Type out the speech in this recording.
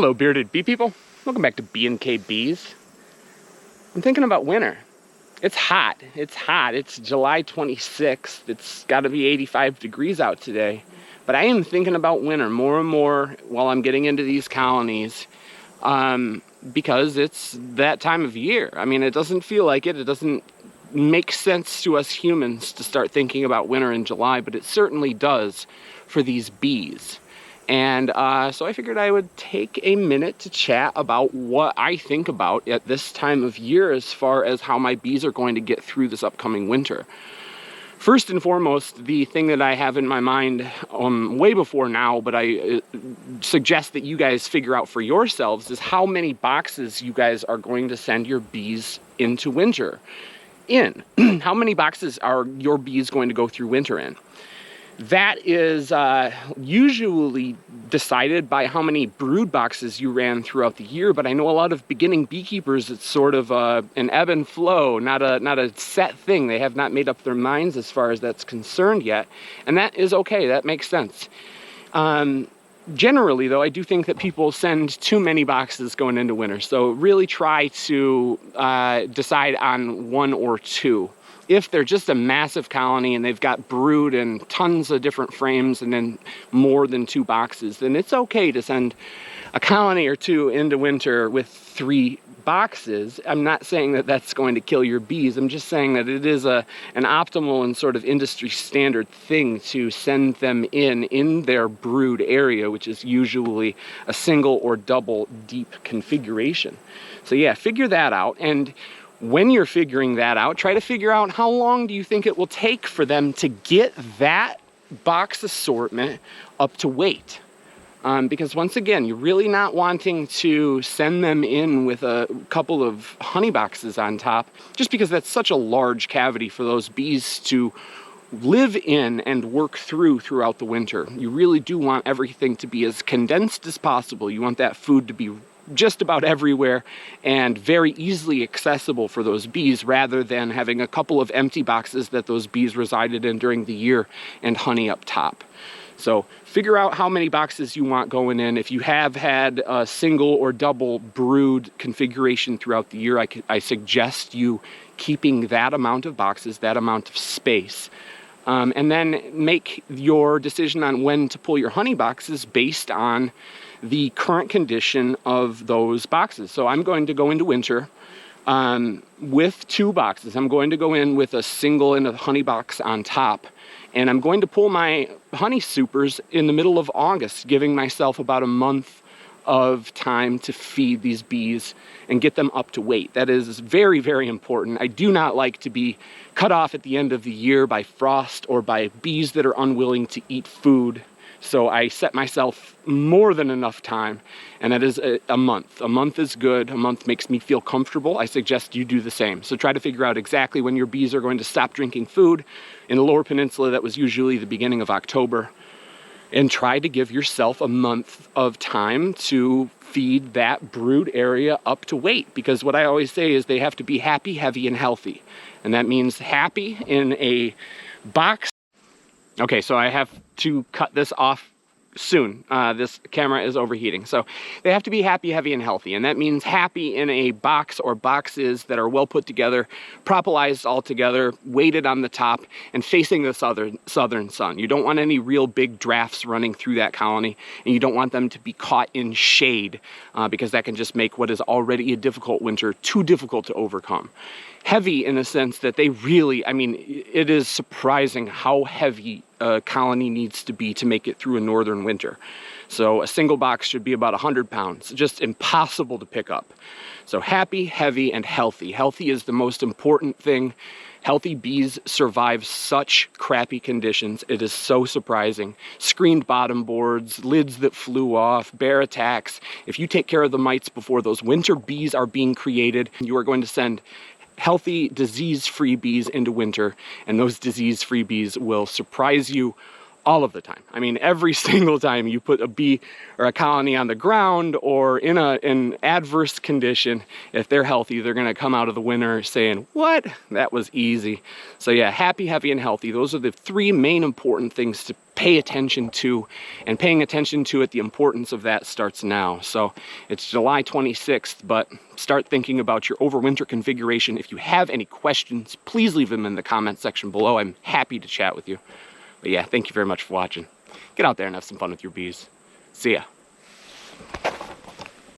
Hello bearded bee people, welcome back to B&K Bees. I'm thinking about winter. It's hot, it's July 26th, it's got to be 85 degrees out today. But I am thinking about winter more and more while I'm getting into these colonies because it's that time of year. I mean, it doesn't feel like it doesn't make sense to us humans to start thinking about winter in July, but it certainly does for these bees. And so I figured I would take a minute to chat about what I think about at this time of year as far as how my bees are going to get through this upcoming winter. First and foremost, the thing that I have in my mind way before now, but I suggest that you guys figure out for yourselves, is how many boxes you guys are going to send your bees into winter in. How many boxes are your bees going to go through winter in? That is usually decided by how many brood boxes you ran throughout the year, but I know a lot of beginning beekeepers, it's sort of an ebb and flow, not a set thing. They have not made up their minds as far as that's concerned yet, and that is okay, that makes sense. Generally, though, I do think that people send too many boxes going into winter, so really try to decide on one or two. If they're just a massive colony and they've got brood in tons of different frames and then more than 2 boxes, then it's okay to send a colony or 2 into winter with 3 boxes. I'm not saying that that's going to kill your bees. I'm just saying that it is an optimal and sort of industry standard thing to send them in their brood area, which is usually a single or double deep configuration. So yeah, figure that out. And when you're figuring that out, try to figure out how long do you think it will take for them to get that box assortment up to weight. Because once again, you're really not wanting to send them in with a couple of honey boxes on top, just because that's such a large cavity for those bees to live in and work throughout the winter. You really do want everything to be as condensed as possible. You want that food to be just about everywhere and very easily accessible for those bees, rather than having a couple of empty boxes that those bees resided in during the year and honey up top. So figure out how many boxes you want going in. If you have had a single or double brood configuration throughout the year, I suggest you keeping that amount of boxes, that amount of space. And then make your decision on when to pull your honey boxes based on the current condition of those boxes. So I'm going to go into winter with 2 boxes. I'm going to go in with a single and a honey box on top. And I'm going to pull my honey supers in the middle of August, giving myself about a month of time to feed these bees and get them up to weight. That is very, very important. I do not like to be cut off at the end of the year by frost or by bees that are unwilling to eat food. So I set myself more than enough time, and that is a month. A month is good. A month makes me feel comfortable. I suggest you do the same. So try to figure out exactly when your bees are going to stop drinking food. In the Lower Peninsula, that was usually the beginning of October. And try to give yourself a month of time to feed that brood area up to weight, because what I always say is they have to be happy, heavy, and healthy. And that means happy in a box. Okay, so I have to cut this off soon. This camera is overheating. So they have to be happy, heavy, and healthy. And that means happy in a box or boxes that are well put together, propolized all together, weighted on the top, and facing the southern sun. You don't want any real big drafts running through that colony, and you don't want them to be caught in shade because that can just make what is already a difficult winter too difficult to overcome. Heavy in the sense that they really, I mean, it is surprising how heavy a colony needs to be to make it through a northern winter. So a single box should be about 100 pounds, just impossible to pick up. So happy, heavy, and healthy. Healthy is the most important thing. Healthy bees survive such crappy conditions. It is so surprising. Screened bottom boards, lids that flew off, bear attacks. If you take care of the mites before those winter bees are being created, you are going to send healthy, disease-free bees into winter, and those disease-free bees will surprise you all of the time. I mean, every single time you put a bee or a colony on the ground or in an adverse condition, if they're healthy, they're gonna come out of the winter saying, what? That was easy. So yeah, happy, heavy, and healthy. Those are the 3 main important things to pay attention to, and paying attention to it, the importance of that starts now. So it's July 26th, but start thinking about your overwinter configuration. If you have any questions, please leave them in the comment section below. I'm happy to chat with you. But yeah, thank you very much for watching. Get out there and have some fun with your bees. See ya.